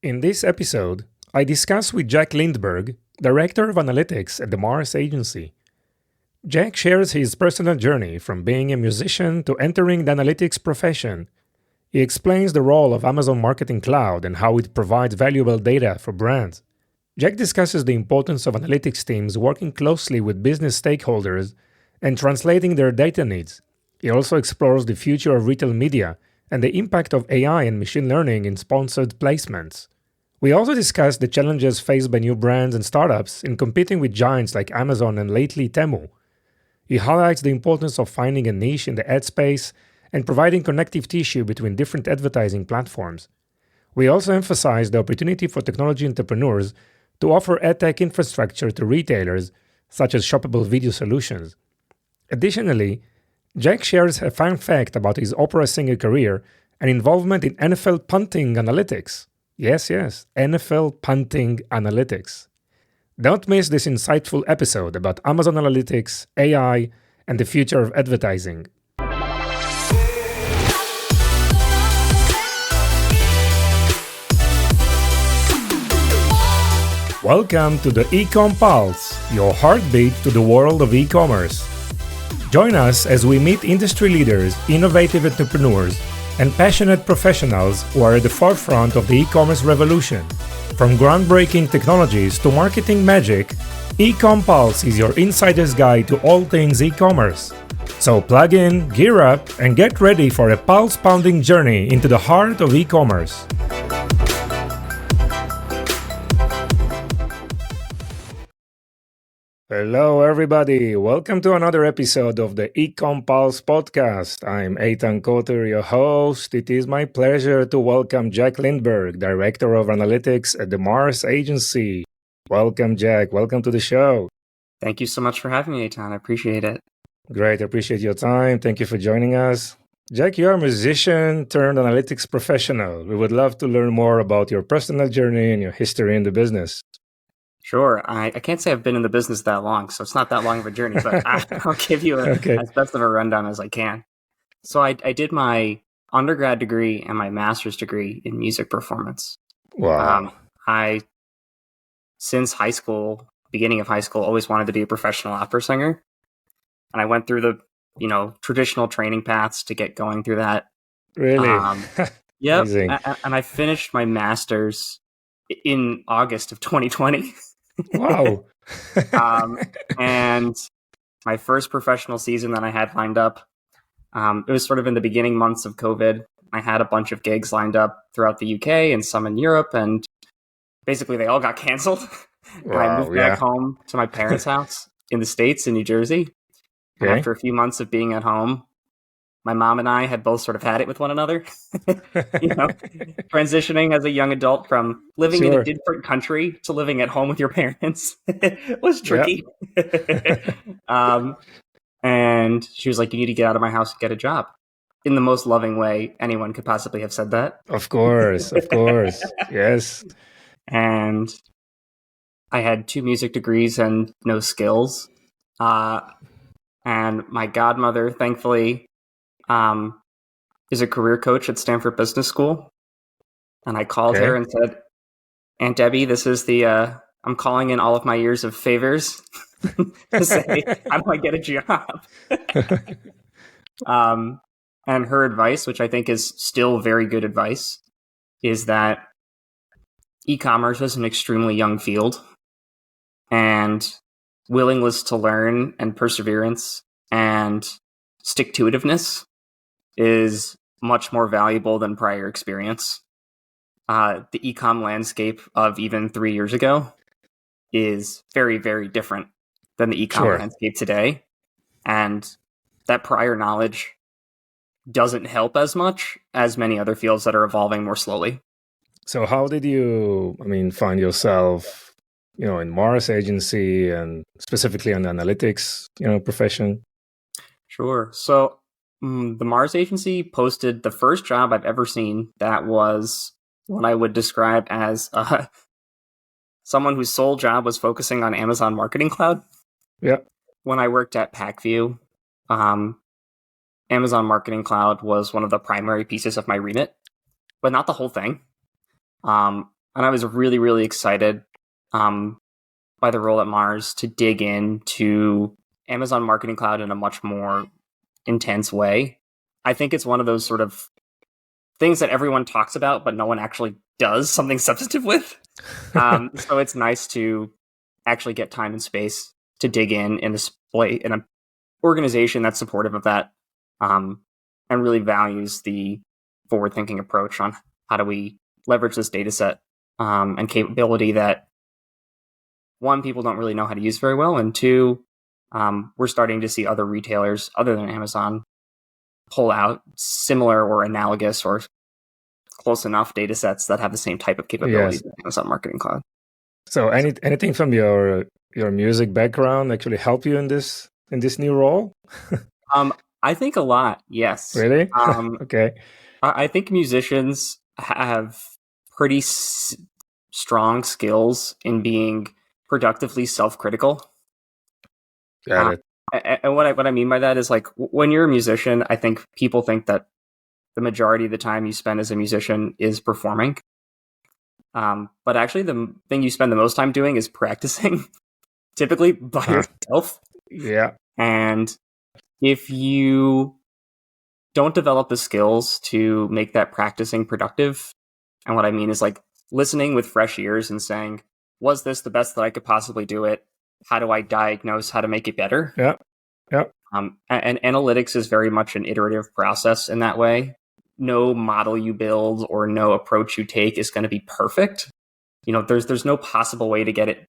In this episode, I discuss with Jack Lindberg, Director of Analytics at the Mars Agency. Jack shares his personal journey from being a musician to entering the analytics profession. He explains the role of Amazon Marketing Cloud and how it provides valuable data for brands. Jack discusses the importance of analytics teams working closely with business stakeholders and translating their data needs. He also explores the future of retail media and the impact of AI and machine learning in sponsored placements. We also discuss the challenges faced by new brands and startups in competing with giants like Amazon and lately Temu. He highlights the importance of finding a niche in the ad space and providing connective tissue between different advertising platforms. We also emphasize the opportunity for technology entrepreneurs to offer ad tech infrastructure to retailers, such as shoppable video solutions. Additionally, Jack shares a fun fact about his opera singer career and involvement in NFL punting analytics. Yes, NFL punting analytics. Don't miss this insightful episode about Amazon Analytics, AI, and the future of advertising. Welcome to the Ecom Pulse, your heartbeat to the world of e-commerce. Join us as we meet industry leaders, innovative entrepreneurs, and passionate professionals who are at the forefront of the e-commerce revolution. From groundbreaking technologies to marketing magic, Ecom Pulse is your insider's guide to all things e-commerce. So plug in, gear up, and get ready for a pulse-pounding journey into the heart of e-commerce. Hello, everybody. Welcome to another episode of the Ecom Pulse podcast. I'm Eitan Koter, your host. It is my pleasure to welcome Jack Lindberg, Director of Analytics at the Mars Agency. Welcome, Jack. Welcome to the show. Thank you so much for having me, Eitan. I appreciate it. Great. I appreciate your time. Thank you for joining us. Jack, you're a musician turned analytics professional. We would love to learn more about your personal journey and your history in the business. Sure. I can't say I've been in the business that long, so it's not that long of a journey, but I'll give you as best of a rundown as I can. So I did my undergrad degree and my master's degree in music performance. Wow. Since high school, beginning of high school, always wanted to be a professional opera singer. And I went through the, traditional training paths to get going through that. Really? Yep. And I finished my master's in August of 2020. Wow. And my first professional season that I had lined up, it was sort of in the beginning months of COVID. I had a bunch of gigs lined up throughout the UK and some in Europe, and basically they all got canceled. Wow, I moved back home to my parents' house in the States, in New Jersey. And after a few months of being at home, my mom and I had both sort of had it with one another, transitioning as a young adult from living in a different country to living at home with your parents was tricky. And she was like, you need to get out of my house and get a job. In the most loving way anyone could possibly have said that. Of course. Yes. And I had 2 music degrees and no skills. And my godmother, thankfully, is a career coach at Stanford Business School. And I called her and said, Aunt Debbie, this is I'm calling in all of my years of favors to say, how do I get a job? And her advice, which I think is still very good advice, is that e-commerce is an extremely young field, and willingness to learn and perseverance and stick-to-itiveness is much more valuable than prior experience. The e-com landscape of even 3 years ago is very, very different than the e-com landscape today. And that prior knowledge doesn't help as much as many other fields that are evolving more slowly. So how did you, find yourself, in Mars Agency and specifically on the analytics, profession? Sure. So the Mars Agency posted the first job I've ever seen that was what I would describe as someone whose sole job was focusing on Amazon Marketing Cloud. Yeah. When I worked at PackView, Amazon Marketing Cloud was one of the primary pieces of my remit, but not the whole thing. and I was really, really excited by the role at Mars to dig into Amazon Marketing Cloud in a much more intense way. I think it's one of those sort of things that everyone talks about, but no one actually does something substantive with. So it's nice to actually get time and space to dig in and display in an organization that's supportive of that, and really values the forward-thinking approach on how do we leverage this data set and capability that, one, people don't really know how to use very well, and two, we're starting to see other retailers other than Amazon pull out similar or analogous or close enough data sets that have the same type of capabilities as Amazon Marketing Cloud. So anything from your music background actually help you in this new role? I think a lot, yes. Really? Okay. I think musicians have pretty strong skills in being productively self-critical. Got it. And what I mean by that is, like, when you're a musician, I think people think that the majority of the time you spend as a musician is performing. But actually, the thing you spend the most time doing is practicing, typically by yourself. Yeah. And if you don't develop the skills to make that practicing productive, and what I mean is, like, listening with fresh ears and saying, was this the best that I could possibly do it? How do I diagnose how to make it better? Yeah. Yeah. And analytics is very much an iterative process in that way. No model you build or no approach you take is going to be perfect. There's no possible way to get it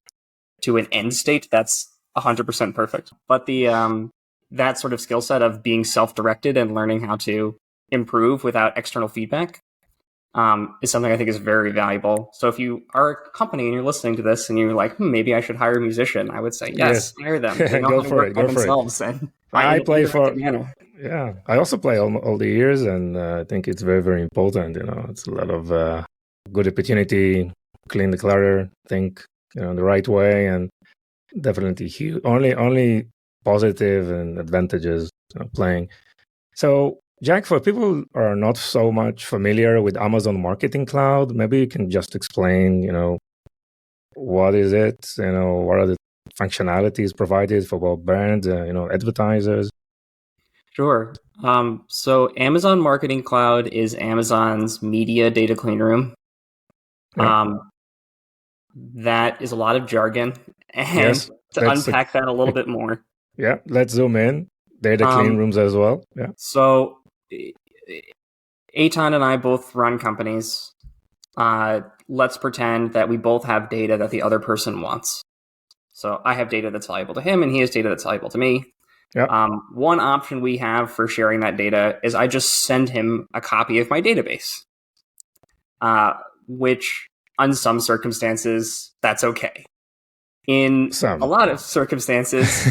to an end state that's 100% perfect. But that sort of skill set of being self-directed and learning how to improve without external feedback is something I think is very valuable. So if you are a company and you're listening to this and you're like, maybe I should hire a musician, I would say, yes. Hire them. They know Go how to for work it. by Go for themselves. it. And I play for... Yeah, I also play all the years, and I think it's very, very important. It's a lot of good opportunity, clean the clutter, think the right way, and definitely huge. Only positive and advantages playing. So, Jack, for people who are not so much familiar with Amazon Marketing Cloud, maybe you can just explain, what is it? What are the functionalities provided for both brands, advertisers? Sure. So Amazon Marketing Cloud is Amazon's media data clean room. Yeah. That is a lot of jargon. And to unpack that a little bit more. Yeah, let's zoom in. Data clean rooms as well. Yeah. So Eitan and I both run companies. Let's pretend that we both have data that the other person wants. So I have data that's valuable to him, and he has data that's valuable to me. Yep. One option we have for sharing that data is I just send him a copy of my database, which on some circumstances, that's okay. In a lot of circumstances,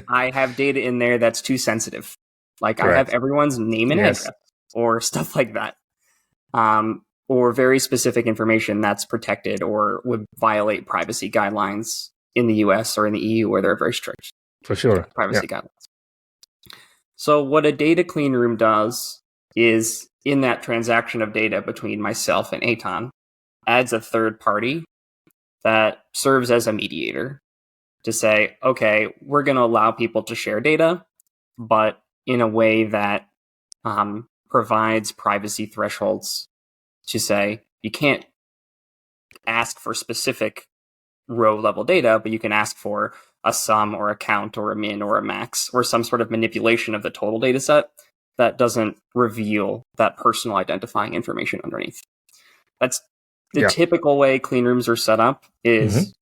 I have data in there that's too sensitive. Like I have everyone's name and address or stuff like that. Or very specific information that's protected or would violate privacy guidelines in the US or in the EU, where they're very strict. For sure. Privacy guidelines. So what a data clean room does is, in that transaction of data between myself and Eitan, adds a third party that serves as a mediator to say, okay, we're going to allow people to share data, but in a way that provides privacy thresholds to say, you can't ask for specific row level data, but you can ask for a sum or a count or a min or a max or some sort of manipulation of the total data set that doesn't reveal that personal identifying information underneath. That's the typical way clean rooms are set up, is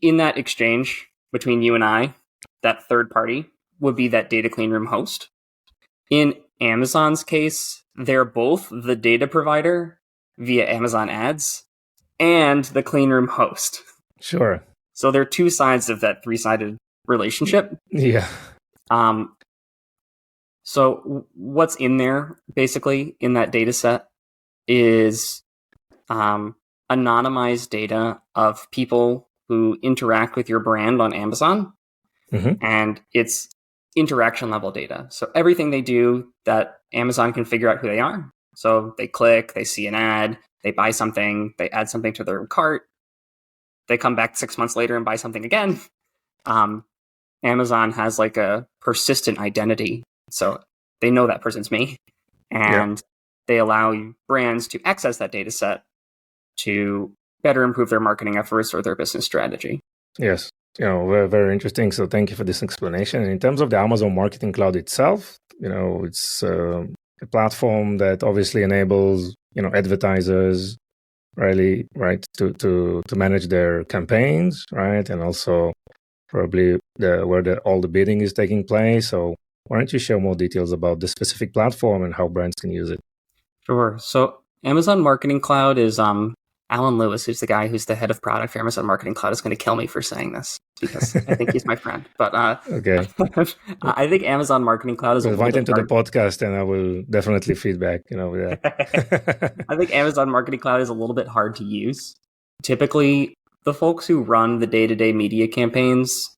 in that exchange between you and I, that third party would be that data clean room host. In Amazon's case, they're both the data provider via Amazon ads and the clean room host. Sure. So there are two sides of that three-sided relationship. Yeah. So what's in there, basically, in that data set is anonymized data of people who interact with your brand on Amazon. And it's interaction level data. So everything they do that Amazon can figure out who they are. So they click, they see an ad, They buy something, they add something to their cart, they come back 6 months later and buy something again. Amazon has like a persistent identity. So they know that person's me. And they allow brands to access that data set to better improve their marketing efforts or their business strategy. Yes. Very, very interesting. So thank you for this explanation. And in terms of the Amazon Marketing Cloud itself, it's a platform that obviously enables, advertisers really, right, to manage their campaigns, right? And also probably where all the bidding is taking place. So why don't you share more details about the specific platform and how brands can use it? Sure. So Amazon Marketing Cloud is Alan Lewis, who's the guy who's the head of product for Amazon Marketing Cloud, is going to kill me for saying this because I think he's my friend. But okay, I think Amazon Marketing Cloud is invite him to the podcast, and I will definitely feedback. With that. I think Amazon Marketing Cloud is a little bit hard to use. Typically, the folks who run the day-to-day media campaigns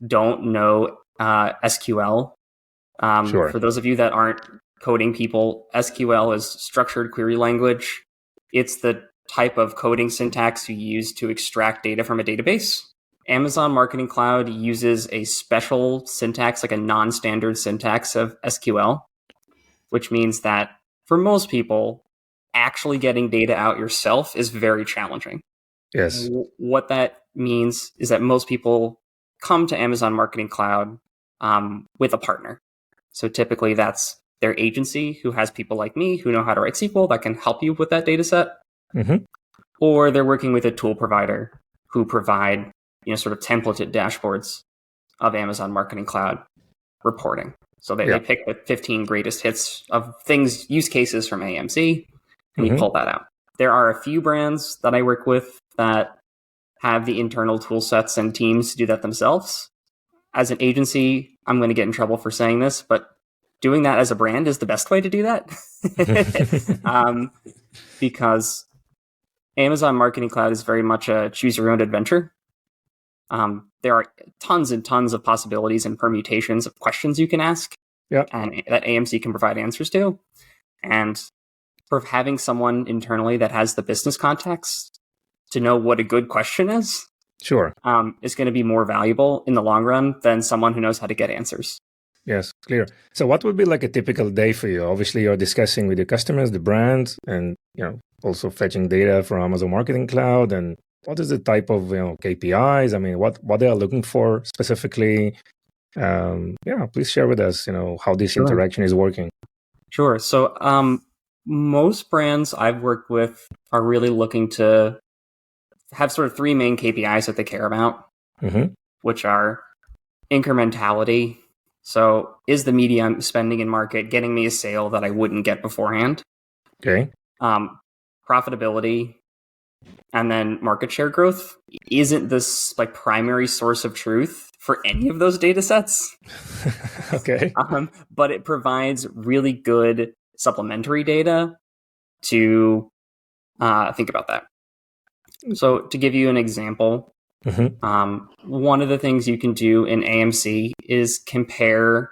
don't know SQL. Sure. For those of you that aren't coding people, SQL is structured query language. It's the type of coding syntax you use to extract data from a database. Amazon Marketing Cloud uses a special syntax, like a non-standard syntax of SQL, which means that for most people, actually getting data out yourself is very challenging. Yes. What that means is that most people come to Amazon Marketing Cloud with a partner. So typically that's their agency who has people like me who know how to write SQL that can help you with that data set. Mm-hmm. Or they're working with a tool provider who provide, sort of templated dashboards of Amazon Marketing Cloud reporting. So they pick the 15 greatest hits of things, use cases from AMC, and you pull that out. There are a few brands that I work with that have the internal tool sets and teams to do that themselves. As an agency, I'm going to get in trouble for saying this, but doing that as a brand is the best way to do that. Because Amazon Marketing Cloud is very much a choose your own adventure. There are tons and tons of possibilities and permutations of questions you can ask and that AMC can provide answers to. And for having someone internally that has the business context to know what a good question is, sure, is going to be more valuable in the long run than someone who knows how to get answers. Yes, clear. So what would be like a typical day for you? Obviously, you're discussing with your customers, the brand, and also fetching data from Amazon Marketing Cloud. And what is the type of KPIs? I mean, what they are looking for specifically? Please share with us, how this interaction is working. Sure. So most brands I've worked with are really looking to have sort of three main KPIs that they care about, which are incrementality. So is the media I'm spending in market getting me a sale that I wouldn't get beforehand? Okay. Profitability, and then market share growth. Isn't this like primary source of truth for any of those data sets? Okay. But it provides really good supplementary data to think about that. So to give you an example, one of the things you can do in AMC is compare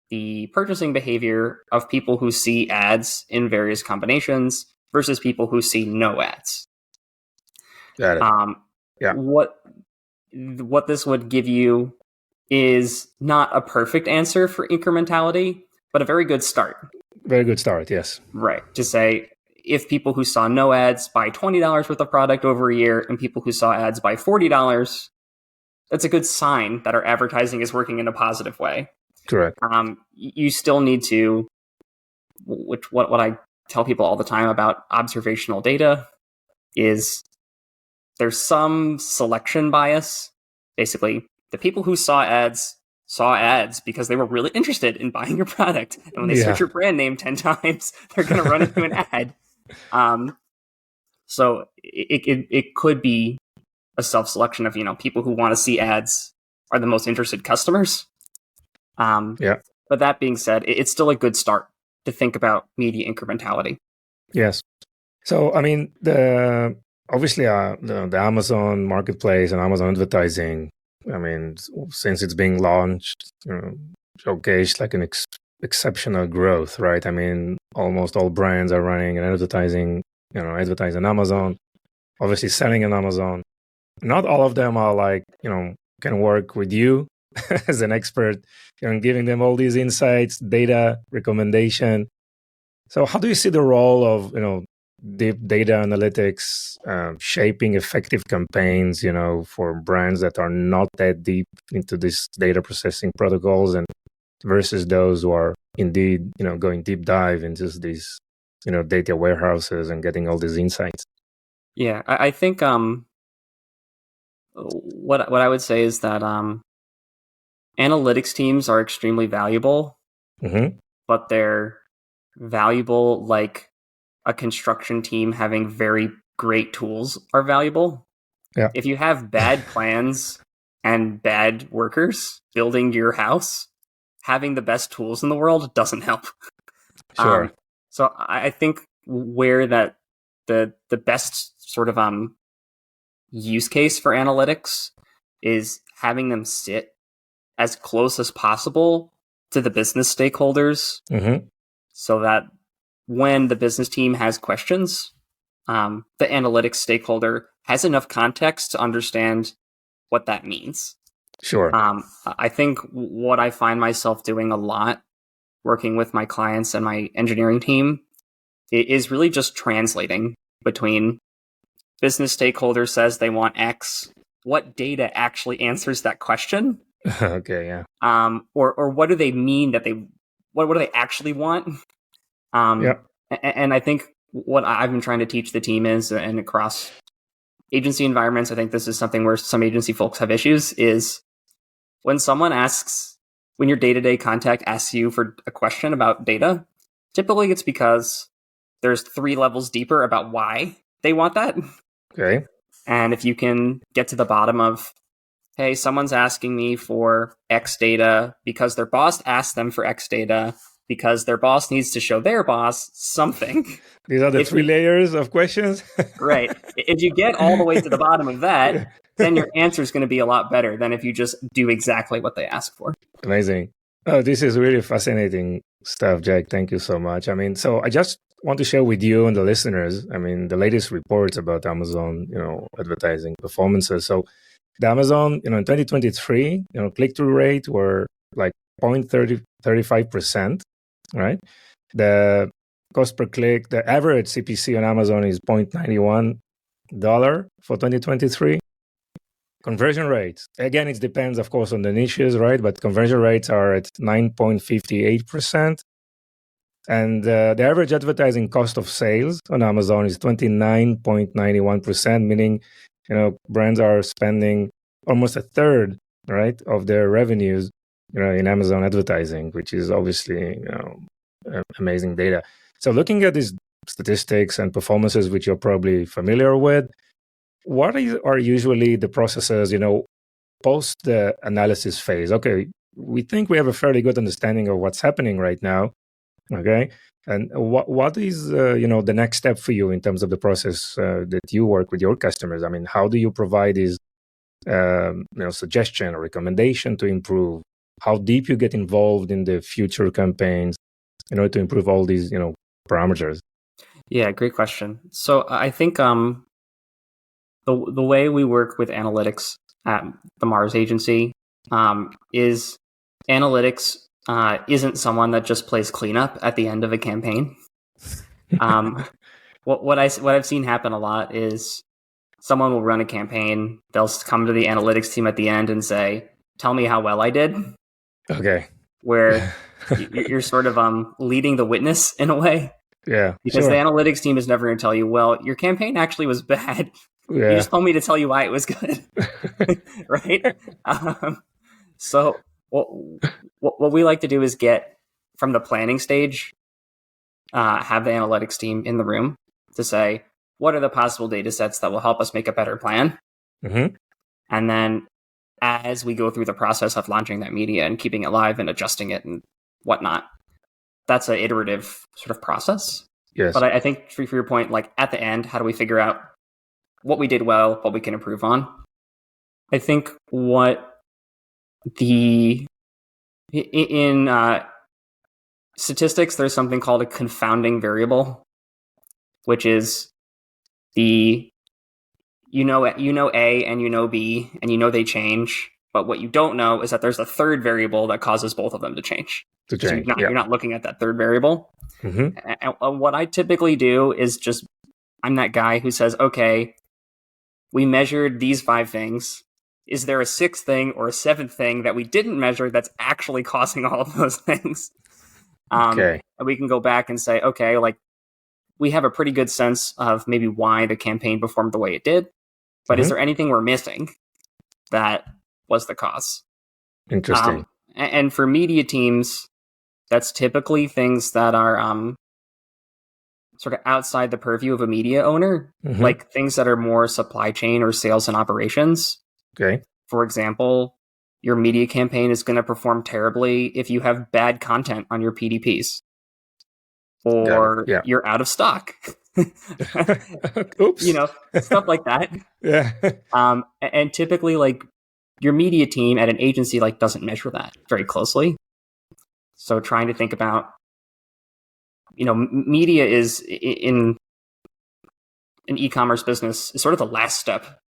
the purchasing behavior of people who see ads in various combinations versus people who see no ads. Got it. What this would give you is not a perfect answer for incrementality, but a very good start. Very good start, yes. Right. To say, if people who saw no ads buy $20 worth of product over a year and people who saw ads buy $40, that's a good sign that our advertising is working in a positive way. Correct. You still need to, what I tell people all the time about observational data is there's some selection bias. Basically, the people who saw ads because they were really interested in buying your product. And when they search your brand name 10 times, they're going to run into an ad. So it could be a self-selection of, people who want to see ads are the most interested customers. But that being said, it's still a good start to think about media incrementality. Yes. So, I mean, obviously the Amazon Marketplace and Amazon Advertising, I mean, since it's being launched, showcased like an exceptional growth, right? I mean, almost all brands are running an advertising advertise on Amazon, obviously selling on Amazon. Not all of them are like, can work with you as an expert, giving them all these insights, data, recommendation. So how do you see the role of, deep data analytics shaping effective campaigns, for brands that are not that deep into these data processing protocols and versus those who are indeed, going deep dive into these, data warehouses and getting all these insights? Yeah, I think what I would say is that analytics teams are extremely valuable, but they're valuable like a construction team having very great tools are valuable. Yeah. If you have bad plans and bad workers building your house, having the best tools in the world doesn't help. Sure. So I think where that the best sort of use case for analytics is having them sit as close as possible to the business stakeholders, so that when the business team has questions, the analytics stakeholder has enough context to understand what that means. Sure. I think what I find myself doing a lot working with my clients and my engineering team is really just translating between business stakeholder says they want X, what data actually answers that question? Okay, yeah. Or what do they mean that what do they actually want? And I think what I've been trying to teach the team is, and across agency environments, I think this is something where some agency folks have issues, is when your day-to-day contact asks you for a question about data, typically it's because there's 3 levels deeper about why they want that. Okay. And if you can get to the bottom of, hey, someone's asking me for X data because their boss asked them for X data because their boss needs to show their boss something. These are the 3 layers of questions. Right. If you get all the way to the bottom of that, then your answer is going to be a lot better than if you just do exactly what they ask for. Amazing. Oh, this is really fascinating stuff, Jack. Thank you so much. So I just want to share with you and the listeners, the latest reports about Amazon, advertising performances. So the Amazon, in 2023, click-through rate were like 0.35%, right? The cost per click, the average CPC on Amazon is $0.91 for 2023. Conversion rates, again, it depends, of course, on the niches, right? But conversion rates are at 9.58%. And the average advertising cost of sales on Amazon is 29.91%, meaning, brands are spending almost a third, right, of their revenues, in Amazon advertising, which is obviously, amazing data. So looking at these statistics and performances, which you're probably familiar with, what are usually the processes, post the analysis phase? Okay, we think we have a fairly good understanding of what's happening right now. Okay, and what is the next step for you in terms of the process that you work with your customers? How do you provide these suggestion or recommendation to improve? How deep you get involved in the future campaigns in order to improve all these parameters? Yeah, great question. So I think the way we work with analytics at the Mars agency is analytics isn't someone that just plays cleanup at the end of a campaign. What I've seen happen a lot is someone will run a campaign, they'll come to the analytics team at the end and say, "Tell me how well I did." Okay. Where you're sort of leading the witness in a way. Yeah. Because the analytics team is never going to tell you, well, your campaign actually was bad. Yeah. You just told me to tell you why it was good. Right? So what we like to do is get from the planning stage, have the analytics team in the room to say, what are the possible data sets that will help us make a better plan? Mm-hmm. And then as we go through the process of launching that media and keeping it live and adjusting it and whatnot, that's an iterative sort of process. Yes. But I think for your point, like at the end, how do we figure out what we did well, what we can improve on? I think in statistics, there's something called a confounding variable, which is the you know A and you know B and you know they change, but what you don't know is that there's a third variable that causes both of them to change. To So change. you're not looking at that third variable. Mm-hmm. And what I typically do is just, I'm that guy who says, okay, we measured these 5 things. Is there a 6th thing or a 7th thing that we didn't measure that's actually causing all of those things? Okay. And we can go back and say, okay, like we have a pretty good sense of maybe why the campaign performed the way it did, but is there anything we're missing that was the cause? Interesting. And for media teams, that's typically things that are sort of outside the purview of a media owner, like things that are more supply chain or sales and operations. Okay. For example, your media campaign is going to perform terribly if you have bad content on your PDPs, or you're out of stock. Oops. You know, stuff like that. Yeah. And typically, like, your media team at an agency like doesn't measure that very closely. So trying to think about, you know, media is in an e-commerce business is sort of the last step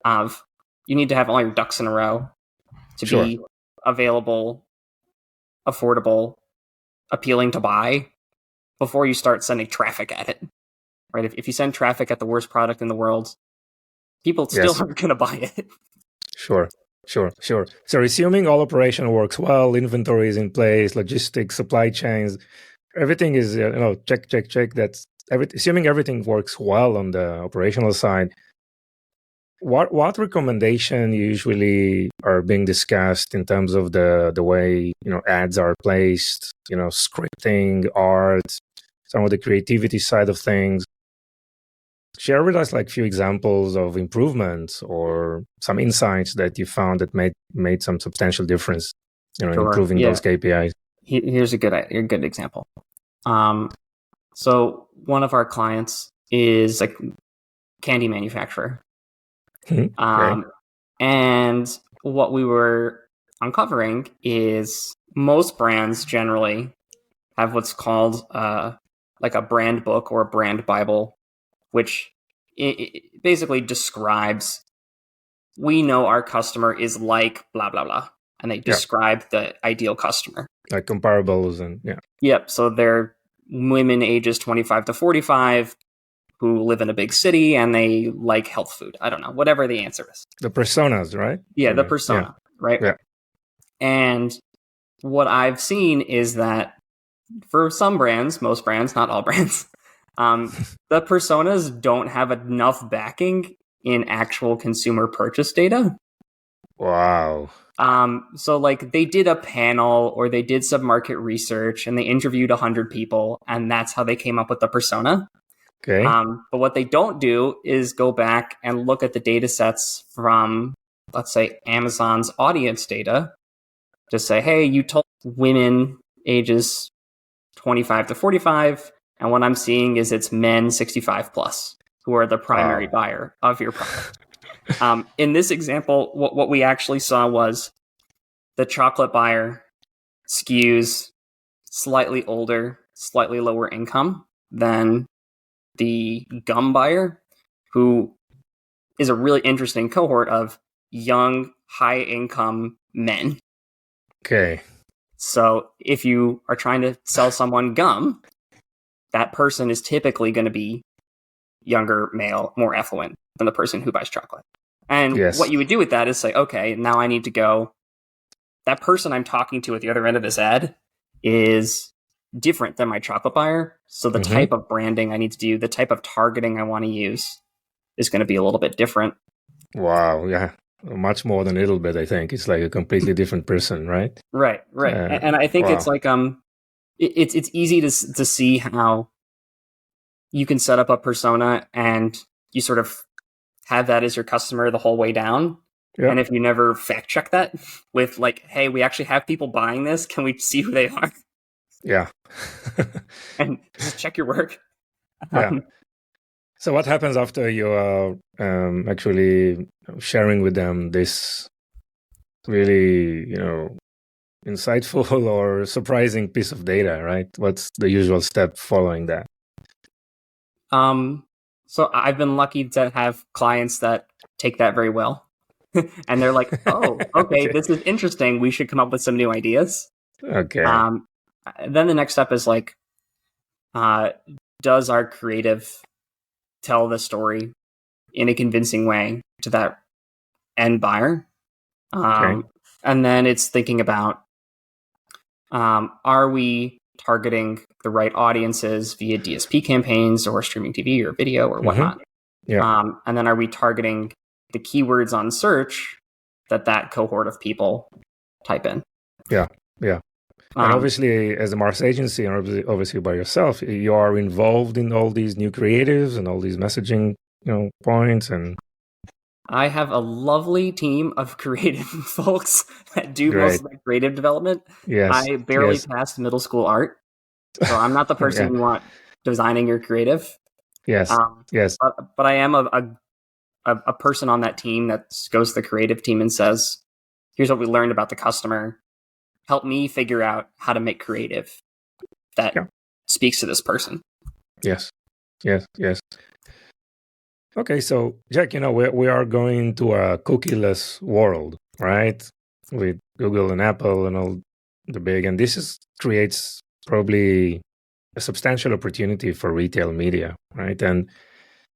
of, you need to have all your ducks in a row to be available, affordable, appealing to buy before you start sending traffic at it. Right? If you send traffic at the worst product in the world, people still aren't going to buy it. Sure. So assuming all operation works well, inventory is in place, logistics, supply chains, everything is, check. That's assuming everything works well on the operational side. What recommendation usually are being discussed in terms of the way, ads are placed, scripting, art, some of the creativity side of things? Share with us like a few examples of improvements or some insights that you found that made some substantial difference, improving those KPIs. Here's a good example. So one of our clients is a candy manufacturer. And what we were uncovering is most brands generally have what's called like a brand book or a brand Bible, which it basically describes, we know our customer is like blah, blah, blah. And they describe the ideal customer. Like comparables and Yep. So they're women ages 25 to 45 who live in a big city and they like health food. I don't know, whatever the answer is. The personas, right? Yeah, the persona, right? Yeah. And what I've seen is that for some brands, most brands, not all brands, the personas don't have enough backing in actual consumer purchase data. Wow. So like they did a panel or they did some market research and they interviewed 100 people and that's how they came up with the persona. Okay. But what they don't do is go back and look at the data sets from, let's say, Amazon's audience data to say, hey, you told women ages 25 to 45, and what I'm seeing is it's men 65 plus who are the primary buyer of your product. In this example, what we actually saw was the chocolate buyer skews slightly older, slightly lower income than the gum buyer, who is a really interesting cohort of young, high-income men. Okay. So if you are trying to sell someone gum, that person is typically going to be younger, male, more affluent than the person who buys chocolate. And what you would do with that is say, okay, now I need to go, that person I'm talking to at the other end of this ad is different than my chocolate buyer. So the type of branding I need to do, the type of targeting I want to use is going to be a little bit different. Wow. Yeah. Much more than a little bit, I think. It's like a completely different person, right? Right. And I think it's like, it's easy to see how you can set up a persona and you sort of have that as your customer the whole way down. Yep. And if you never fact check that with like, hey, we actually have people buying this, can we see who they are? Yeah. And just check your work. Yeah. So what happens after you are actually sharing with them this really, insightful or surprising piece of data, right? What's the usual step following that? So I've been lucky to have clients that take that very well. And they're like, oh, okay, this is interesting. We should come up with some new ideas. Okay. Then the next step is like, does our creative tell the story in a convincing way to that end buyer? And then it's thinking about, are we targeting the right audiences via DSP campaigns or streaming TV or video or whatnot? And then are we targeting the keywords on search that cohort of people type in? Yeah. And obviously, as a Mars agency, and obviously by yourself, you are involved in all these new creatives and all these messaging, points. And I have a lovely team of creative folks that do most of the creative development. Yes. I barely passed middle school art, so I'm not the person you want designing your creative. Yes. But I am a person on that team that goes to the creative team and says, "Here's what we learned about the customer. Help me figure out how to make creative that speaks to this person." Yes. Okay, so Jack, we are going to a cookieless world, right? With Google and Apple and all the big, and this creates probably a substantial opportunity for retail media, right? And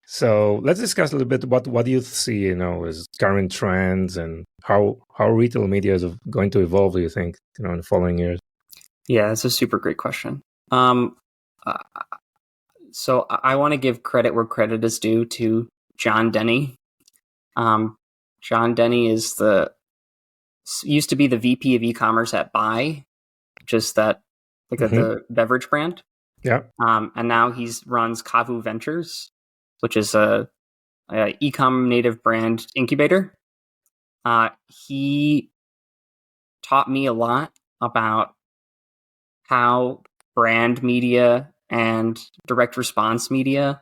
so let's discuss a little bit what do you see, as current trends and how retail media is going to evolve, do you think, in the following years? Yeah, it's a super great question. So I want to give credit where credit is due to John Denny. John Denny used to be the VP of e-commerce at Buy, just that the beverage brand. Yeah. And now he runs Kavu Ventures, which is a e-com native brand incubator. He taught me a lot about how brand media and direct response media,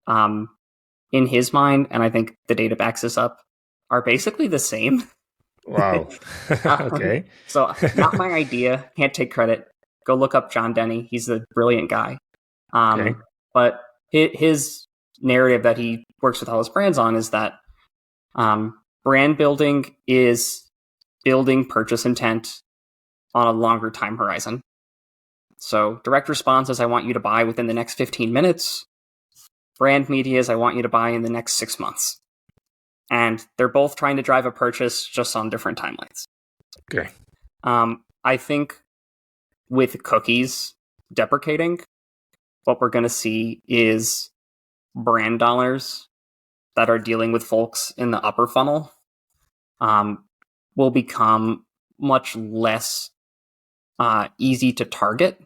in his mind, and I think the data backs this up, are basically the same. Wow. Okay. So not my idea. Can't take credit. Go look up John Denny. He's a brilliant guy. But his narrative that he works with all his brands on is that brand building is building purchase intent on a longer time horizon. So direct response is I want you to buy within the next 15 minutes. Brand media is I want you to buy in the next 6 months. And they're both trying to drive a purchase just on different timelines. Okay. I think with cookies deprecating, what we're going to see is brand dollars that are dealing with folks in the upper funnel will become much less easy to target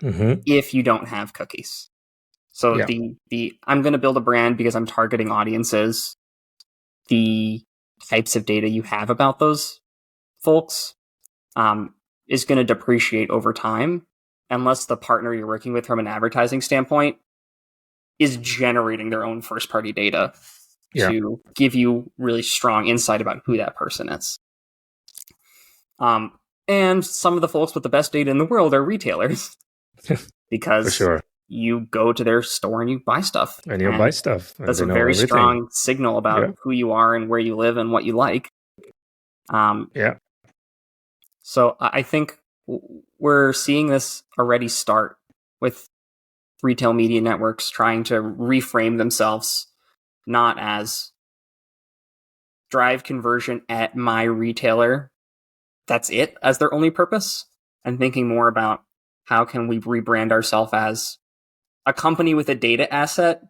if you don't have cookies. So the I'm going to build a brand because I'm targeting audiences. The types of data you have about those folks is going to depreciate over time unless the partner you're working with from an advertising standpoint is generating their own first-party data to give you really strong insight about who that person is. And some of the folks with the best data in the world are retailers because you go to their store and you buy stuff. And you buy stuff. That's a very strong signal about who you are and where you live and what you like. So I think we're seeing this already start with retail media networks trying to reframe themselves not as drive conversion at my retailer, that's it, as their only purpose, and thinking more about how can we rebrand ourselves as a company with a data asset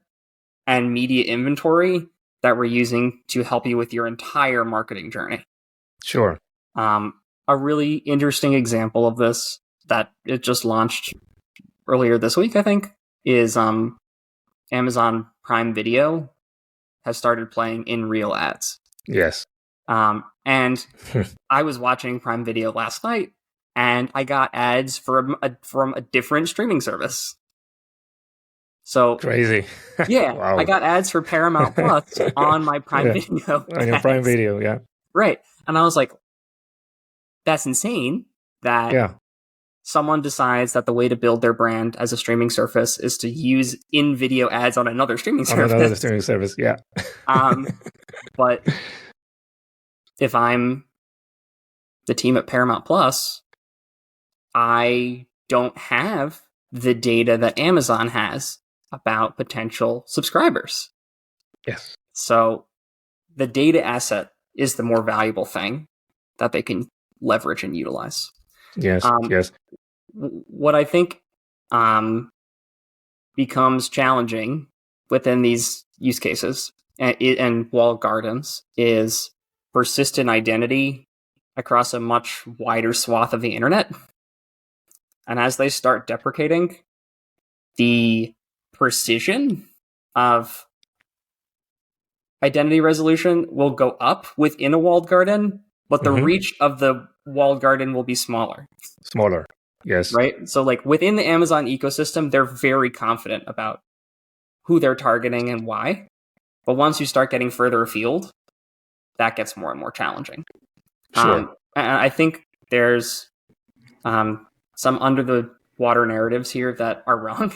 and media inventory that we're using to help you with your entire marketing journey. Sure. A really interesting example of this that it just launched earlier this week, I think, is Amazon Prime Video has started playing in-reel ads. Yes. And I was watching Prime Video last night, and I got ads from a different streaming service. So crazy. Yeah, wow. I got ads for Paramount Plus on my Prime Video. On your Prime Video, yeah. Right. And I was like, that's insane that someone decides that the way to build their brand as a streaming service is to use in-video ads on another streaming service. On another streaming service, yeah. But if I'm the team at Paramount Plus, I don't have the data that Amazon has about potential subscribers. Yes. So the data asset is the more valuable thing that they can leverage and utilize. Yes, yes. What I think becomes challenging within these use cases and walled gardens is persistent identity across a much wider swath of the internet. And as they start deprecating, the precision of identity resolution will go up within a walled garden, but the reach of the walled garden will be smaller. Smaller, yes. Right? So like within the Amazon ecosystem, they're very confident about who they're targeting and why. But once you start getting further afield, that gets more and more challenging. Sure. And I think there's some under the water narratives here that are wrong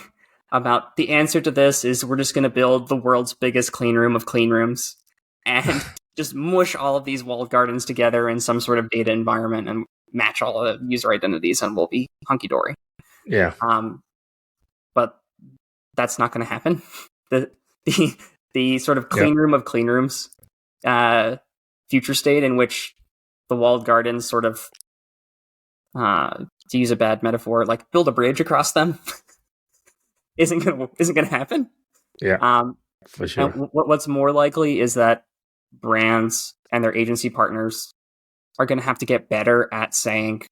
about the answer to this is we're just going to build the world's biggest clean room of clean rooms and just mush all of these walled gardens together in some sort of data environment and match all the user identities and we'll be hunky-dory. Yeah. But that's not going to happen. The sort of clean room of clean rooms future state in which the walled gardens sort of, to use a bad metaphor, like build a bridge across them isn't gonna happen. Yeah, for sure. And what's more likely is that brands and their agency partners are going to have to get better at saying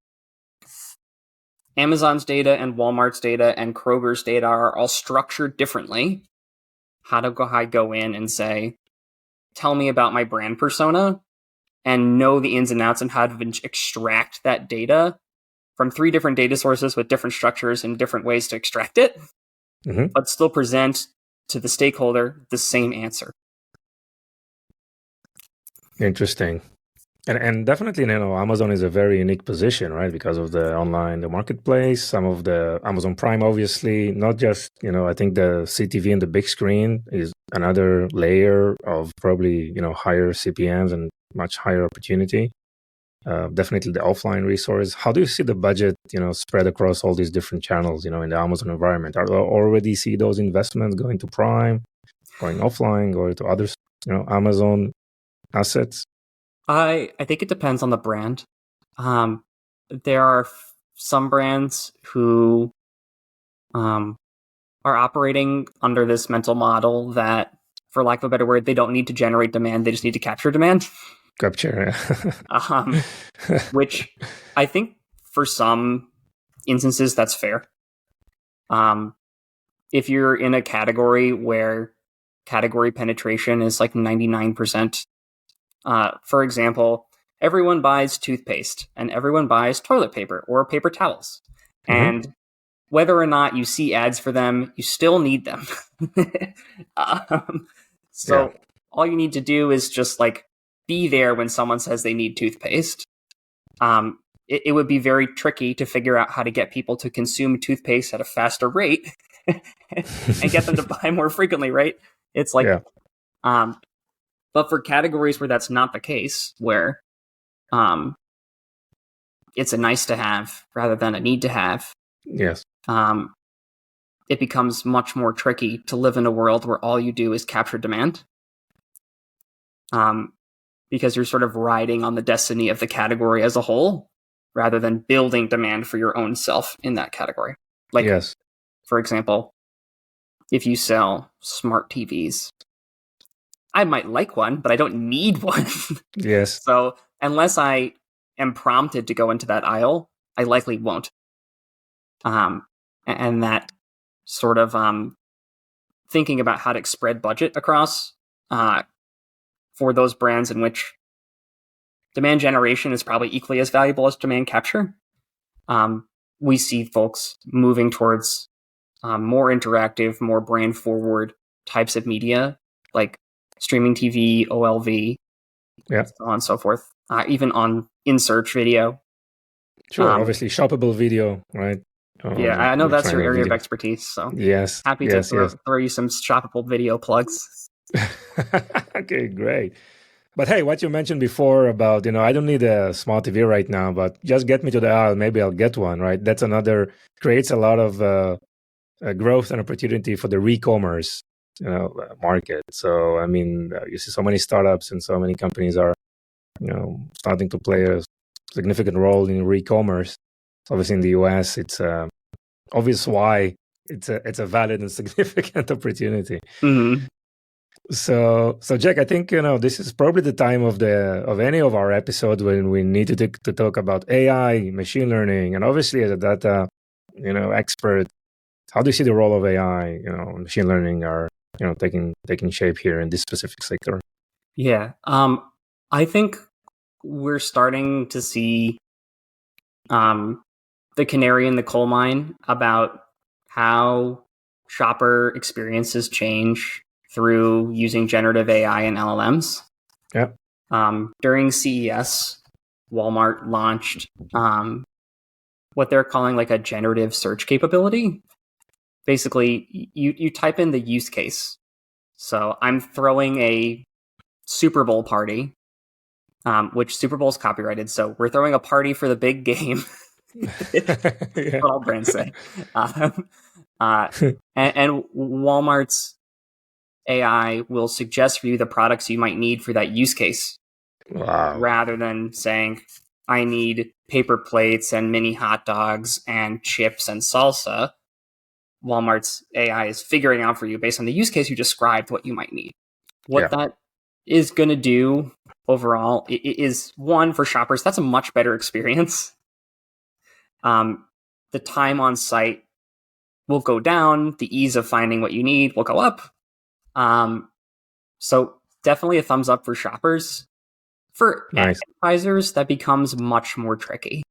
Amazon's data and Walmart's data and Kroger's data are all structured differently. How do I go in and say, tell me about my brand persona and know the ins and outs and how to extract that data from 3 different data sources with different structures and different ways to extract it, but still present to the stakeholder the same answer. Interesting. And definitely, Amazon is a very unique position, right? Because of the marketplace, some of the Amazon Prime, obviously, not just, I think the CTV and the big screen is another layer of probably, higher CPMs and much higher opportunity. Definitely the offline resource. How do you see the budget, spread across all these different channels, in the Amazon environment? Are you already see those investments going to Prime, going offline, or to other, Amazon assets? I think it depends on the brand. There are some brands who are operating under this mental model that, for lack of a better word, they don't need to generate demand, they just need to capture demand. Capture, yeah. Which I think for some instances that's fair. If you're in a category where category penetration is like 99%, for example, everyone buys toothpaste and everyone buys toilet paper or paper towels. And whether or not you see ads for them, you still need them. All you need to do is just like be there when someone says they need toothpaste. It would be very tricky to figure out how to get people to consume toothpaste at a faster rate and get them to buy more frequently, right? It's like, but for categories where that's not the case, where it's a nice to have rather than a need to have, yes, it becomes much more tricky to live in a world where all you do is capture demand. Because you're sort of riding on the destiny of the category as a whole, rather than building demand for your own self in that category. Like, for example, if you sell smart TVs, I might like one, but I don't need one. Yes. So unless I am prompted to go into that aisle, I likely won't. And that sort of thinking about how to spread budget across for those brands in which demand generation is probably equally as valuable as demand capture. We see folks moving towards more interactive, more brand forward types of media, like streaming TV, OLV, so on and so forth, even on in-search video. Sure, obviously shoppable video, right? Yeah, I know that's your Triangle area of video. expertise, so Yes. happy to throw you some shoppable video plugs. Okay, great. But hey, what you mentioned before about, I don't need a smart TV right now, but just get me to the aisle, maybe I'll get one, right? That's creates a lot of growth and opportunity for the re-commerce, market. So, I mean, you see so many startups and so many companies are, starting to play a significant role in re-commerce. Obviously, in the US, it's obvious why it's a valid and significant opportunity. Mm-hmm. So Jack, I think this is probably the time of any of our episodes when we need to talk about AI, machine learning, and obviously as a data expert, how do you see the role of AI, machine learning are taking shape here in this specific sector? Yeah, I think we're starting to see the canary in the coal mine about how shopper experiences change through using generative AI and LLMs. Yeah. During CES, Walmart launched what they're calling like a generative search capability. Basically, you type in the use case. So I'm throwing a Super Bowl party, which Super Bowl is copyrighted. So we're throwing a party for the big game. Yeah. What all brands say. And Walmart's AI will suggest for you the products you might need for that use case. Wow. Rather than saying, I need paper plates and mini hot dogs and chips and salsa, Walmart's AI is figuring out for you based on the use case you described what you might need. What that is going to do overall is, one, for shoppers, that's a much better experience. The time on site will go down. The ease of finding what you need will go up. So definitely a thumbs up for shoppers. For advertisers, that becomes much more tricky.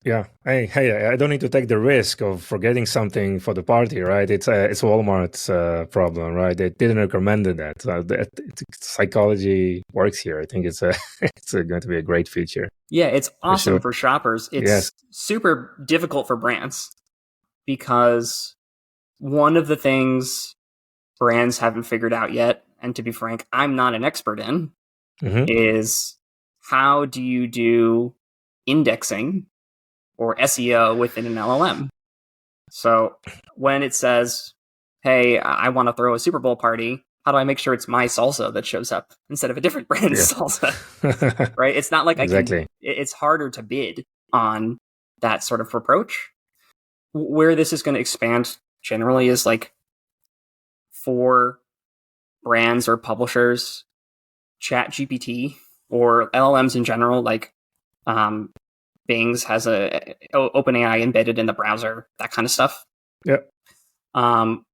Yeah. Hey, I don't need to take the risk of forgetting something for the party, right? It's Walmart's problem, right? They didn't recommend that. Psychology works here. I think it's going to be a great feature. Yeah, it's awesome for shoppers. It's super difficult for brands because one of the things brands haven't figured out yet, and to be frank, I'm not an expert in, is how do you do indexing or SEO within an LLM? So when it says, hey, I want to throw a Super Bowl party, how do I make sure it's my salsa that shows up instead of a different brand's salsa? Right? It's not like it's harder to bid on that sort of approach. Where this is going to expand generally is like for brands or publishers, ChatGPT or LLMs in general, like Bing's has a OpenAI embedded in the browser, that kind of stuff. Yep. How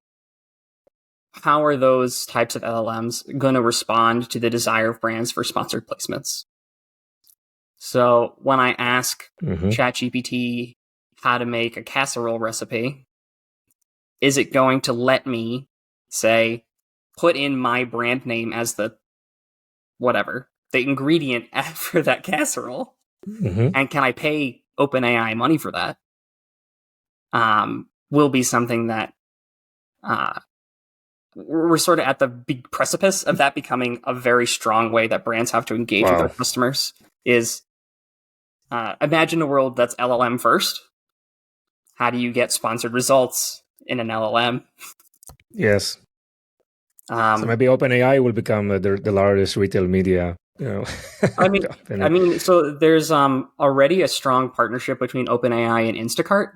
are those types of LLMs going to respond to the desire of brands for sponsored placements? So when I ask ChatGPT how to make a casserole recipe, is it going to let me say, put in my brand name as the ingredient for that casserole? And can I pay OpenAI money for that? Will be something that we're sort of at the big precipice of that becoming a very strong way that brands have to engage with their customers. Is imagine a world that's LLM first. How do you get sponsored results in an LLM? Yes. So maybe OpenAI will become the largest retail media. I mean, so there's already a strong partnership between OpenAI and Instacart.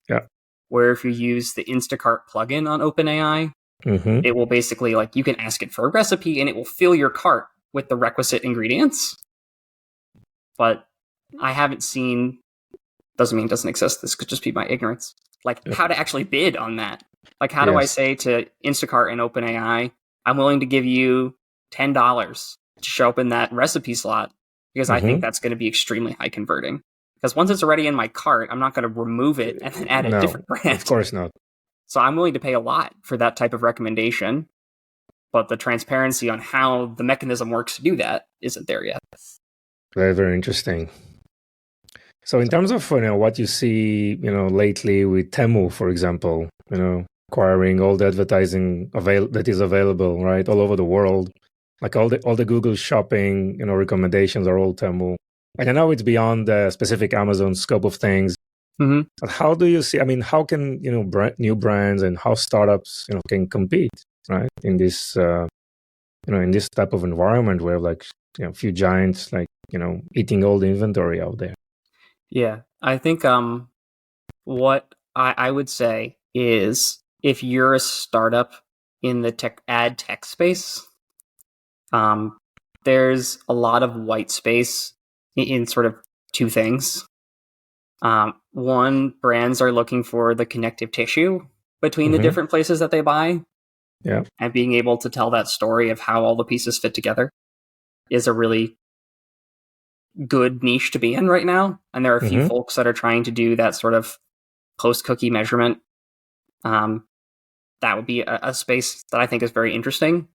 Yeah. Where if you use the Instacart plugin on OpenAI, it will basically, like, you can ask it for a recipe and it will fill your cart with the requisite ingredients. But I haven't seen, doesn't mean it doesn't exist. This could just be my ignorance. Like how to actually bid on that. Like how do I say to Instacart and OpenAI, I'm willing to give you $10 to show up in that recipe slot because I think that's going to be extremely high converting. Because once it's already in my cart, I'm not going to remove it and then add a different brand. Of course not. So I'm willing to pay a lot for that type of recommendation. But the transparency on how the mechanism works to do that isn't there yet. Very, very interesting. So in terms of what you see, lately with Temu, for example, acquiring all the advertising that is available, right, all over the world, like all the Google shopping, recommendations are all Temu. And I know it's beyond the specific Amazon scope of things. Mm-hmm. But how do you see? I mean, how can new brands and how startups can compete, right, in this in this type of environment where like a few giants like eating all the inventory out there? Yeah, I think what I would say is if you're a startup in the ad tech space, there's a lot of white space in sort of two things. One, brands are looking for the connective tissue between the different places that they buy. Yeah. And being able to tell that story of how all the pieces fit together is a really good niche to be in right now. And there are a few folks that are trying to do that sort of post-cookie measurement. That would be a space that I think is very interesting.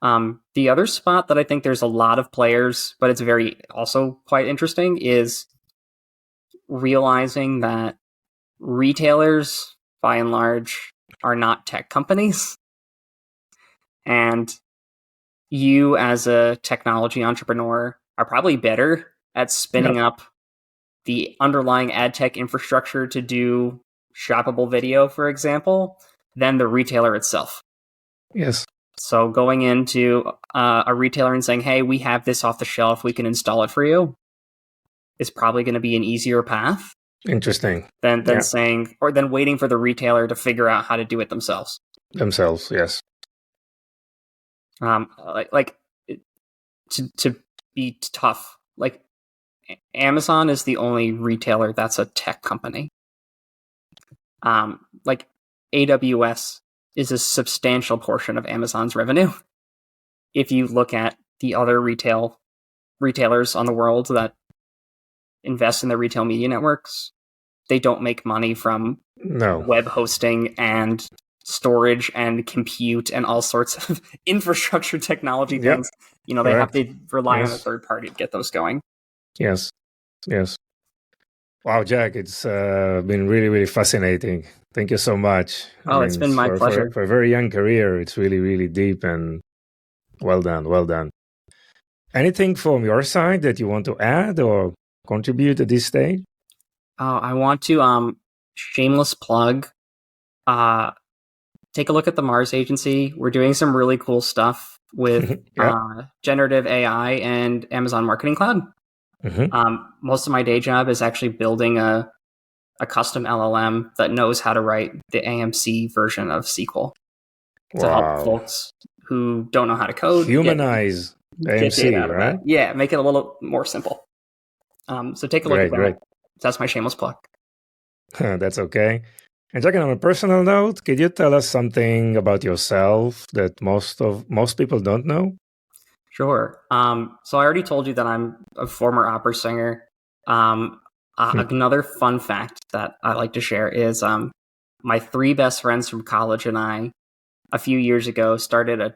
The other spot that I think there's a lot of players, but it's very also quite interesting, is realizing that retailers, by and large, are not tech companies. And you, as a technology entrepreneur, are probably better at spinning up the underlying ad tech infrastructure to do shoppable video, for example, than the retailer itself. Yes. So going into a retailer and saying, hey, we have this off the shelf, we can install it for you, is probably going to be an easier path. Interesting. Than saying, or than waiting for the retailer to figure out how to do it themselves. Yes. To be tough, like Amazon is the only retailer that's a tech company. Like AWS is a substantial portion of Amazon's revenue. If you look at the other retailers on the world that invest in the retail media networks, they don't make money from web hosting and storage and compute and all sorts of infrastructure technology things. They have to rely on a third party to get those going. Yes. Wow, Jack, it's been really, really fascinating. Thank you so much. It's been my pleasure. For a very young career, it's really, really deep and well done. Anything from your side that you want to add or contribute at this stage? I want to shameless plug. Take a look at the Mars Agency. We're doing some really cool stuff with generative AI and Amazon Marketing Cloud. Most of my day job is actually building a custom LLM that knows how to write the AMC version of SQL to help folks who don't know how to code humanize AMC, right? Yeah, make it a little more simple. So take a look at that. Great. That's my shameless plug. That's okay. And Jack, on a personal note, could you tell us something about yourself that most people don't know? Sure. So I already told you that I'm a former opera singer. Another fun fact that I like to share is my three best friends from college and I, a few years ago, started a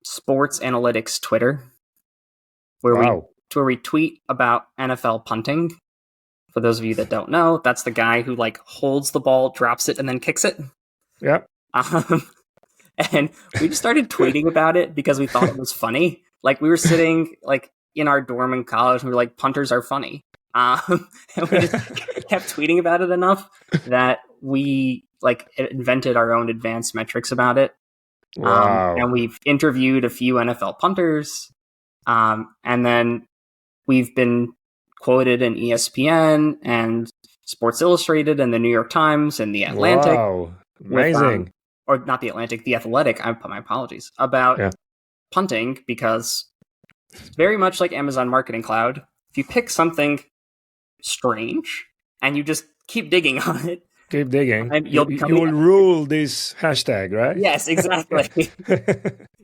sports analytics Twitter where we tweet about NFL punting. For those of you that don't know, that's the guy who like holds the ball, drops it, and then kicks it. Yeah. And we just started tweeting about it because we thought it was funny. Like we were sitting like in our dorm in college, and we were like, punters are funny. And we just kept tweeting about it enough that we like invented our own advanced metrics about it. Wow. And we've interviewed a few NFL punters. And then we've been quoted in ESPN and Sports Illustrated and the New York Times and the Atlantic. Wow, amazing. Or not the Atlantic, the Athletic, my apologies, about punting, because very much like Amazon Marketing Cloud, if you pick something strange and you just keep digging on it. Keep digging. And you will rule this hashtag, right? Yes, exactly.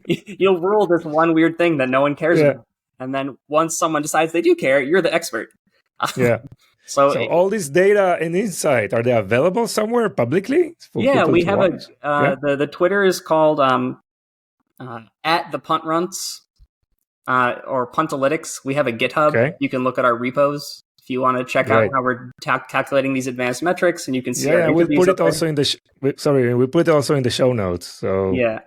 You'll rule this one weird thing that no one cares about. And then once someone decides they do care, you're the expert. So all this data and insight, are they available somewhere publicly? Yeah, we have the Twitter is called at the punt runts or puntalytics. We have a GitHub. Okay. You can look at our repos if you want to check out how we're calculating these advanced metrics, and you can see our we'll interviews put up it also in the we put it also in the show notes. So yeah,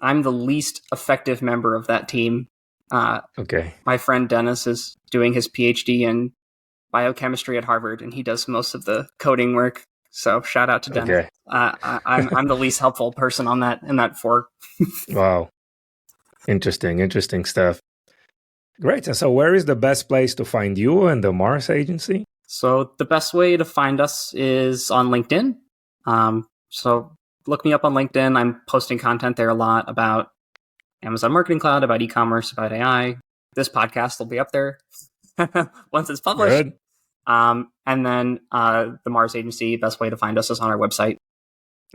I'm the least effective member of that team. Okay. My friend Dennis is doing his PhD in biochemistry at Harvard, and he does most of the coding work. So shout out to Dennis. Okay. I'm the least helpful person on that in that fork. Wow. Interesting stuff. Great. And so where is the best place to find you and the Mars agency? So the best way to find us is on LinkedIn. So look me up on LinkedIn. I'm posting content there a lot about Amazon Marketing Cloud, about e-commerce, about AI. This podcast will be up there once it's published. Good. And then the Mars agency, best way to find us is on our website.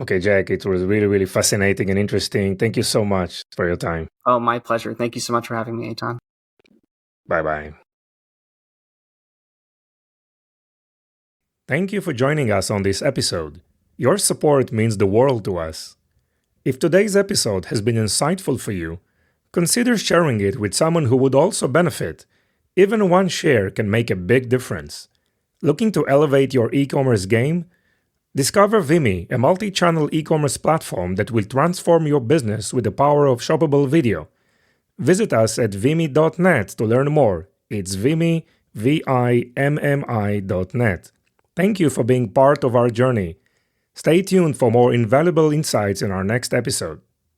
Okay, Jack, it was really, really fascinating and interesting. Thank you so much for your time. Oh, my pleasure. Thank you so much for having me, Eitan. Bye-bye. Thank you for joining us on this episode. Your support means the world to us. If today's episode has been insightful for you, consider sharing it with someone who would also benefit. Even one share can make a big difference. Looking to elevate your e-commerce game? Discover Vimy, a multi-channel e-commerce platform that will transform your business with the power of shoppable video. Visit us at vimy.net to learn more. It's Vimy, VIMMI.net. Thank you for being part of our journey. Stay tuned for more invaluable insights in our next episode.